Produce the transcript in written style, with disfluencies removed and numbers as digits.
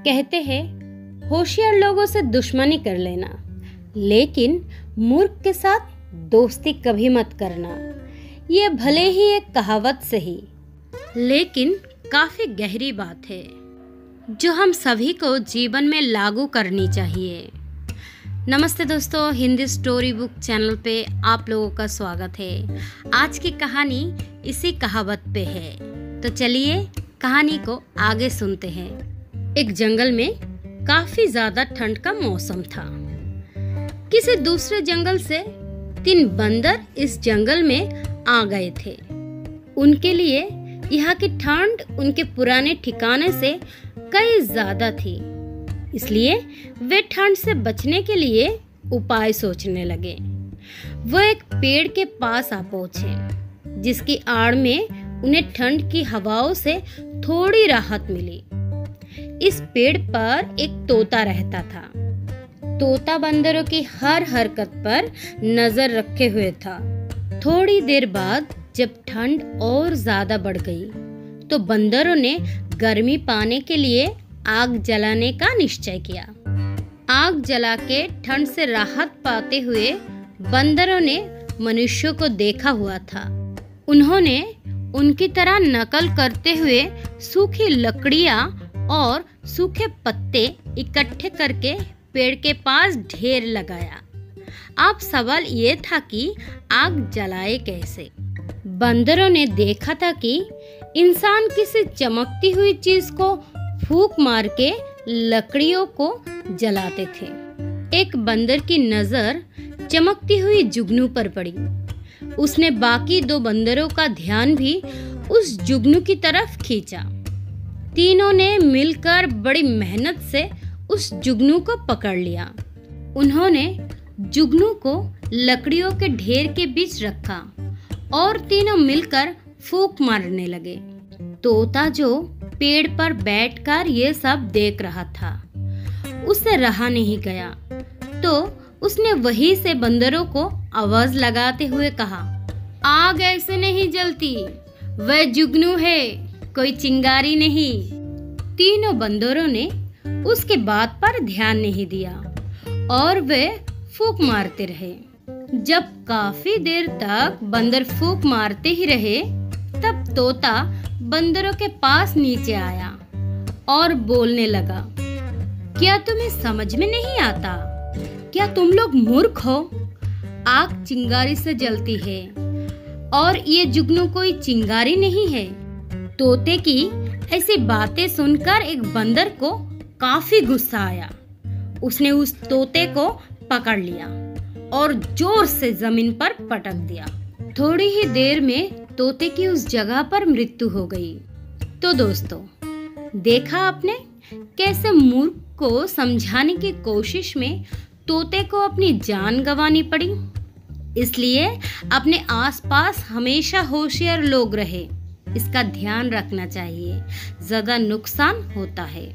कहते हैं होशियार लोगों से दुश्मनी कर लेना, लेकिन मूर्ख के साथ दोस्ती कभी मत करना। ये भले ही एक कहावत सही, लेकिन काफी गहरी बात है जो हम सभी को जीवन में लागू करनी चाहिए। नमस्ते दोस्तों, हिंदी स्टोरी बुक चैनल पे आप लोगों का स्वागत है। आज की कहानी इसी कहावत पे है, तो चलिए कहानी को आगे सुनते हैं। एक जंगल में काफी ज्यादा ठंड का मौसम था। किसी दूसरे जंगल से 3 बंदर इस जंगल में आ गए थे। उनके लिए यहाँ की ठंड उनके पुराने ठिकाने से कई ज्यादा थी, इसलिए वे ठंड से बचने के लिए उपाय सोचने लगे। वो एक पेड़ के पास आ पहुंचे, जिसकी आड़ में उन्हें ठंड की हवाओं से थोड़ी राहत मिली। इस पेड़ पर एक तोता रहता था। तोता बंदरों की हर हरकत पर नजर रखे हुए था। थोड़ी देर बाद जब ठंड और ज्यादा बढ़ गई, तो बंदरों ने गर्मी पाने के लिए आग जलाने का निश्चय किया। आग जला के ठंड से राहत पाते हुए बंदरों ने मनुष्यों को देखा हुआ था। उन्होंने उनकी तरह नकल करते हुए सूखी लकड़ियां और सूखे पत्ते इकट्ठे करके पेड़ के पास ढेर लगाया। अब सवाल ये था कि आग जलाए कैसे। बंदरों ने देखा था कि इंसान किसी चमकती हुई चीज को फूंक मार के लकड़ियों को जलाते थे। एक बंदर की नजर चमकती हुई जुगनू पर पड़ी। उसने बाकी 2 बंदरों का ध्यान भी उस जुगनू की तरफ खींचा। तीनों ने मिलकर बड़ी मेहनत से उस जुगनू को पकड़ लिया। उन्होंने जुगनू को लकड़ियों के ढेर के बीच रखा और तीनों मिलकर फूंक मारने लगे। तोता जो पेड़ पर बैठकर ये सब देख रहा था, उससे रहा नहीं गया, तो उसने वहीं से बंदरों को आवाज लगाते हुए कहा, आग ऐसे नहीं जलती, वह जुगनू है, कोई चिंगारी नहीं। तीनों बंदरों ने उसके बात पर ध्यान नहीं दिया और वे फूंक मारते रहे। जब काफी देर तक बंदर फूंक मारते ही रहे, तब तोता बंदरों के पास नीचे आया और बोलने लगा, क्या तुम्हें समझ में नहीं आता? क्या तुम लोग मूर्ख हो? आग चिंगारी से जलती है और ये जुगनू कोई चिंगारी नहीं है। तोते की ऐसी बातें सुनकर एक बंदर को काफी गुस्सा आया। उसने उस तोते को पकड़ लिया और जोर से जमीन पर पटक दिया। थोड़ी ही देर में तोते की उस जगह पर मृत्यु हो गई। तो दोस्तों, देखा आपने कैसे मूर्ख को समझाने की कोशिश में तोते को अपनी जान गंवानी पड़ी। इसलिए अपने आसपास हमेशा होशियार लोग रहे, इसका ध्यान रखना चाहिए, ज्यादा नुकसान होता है।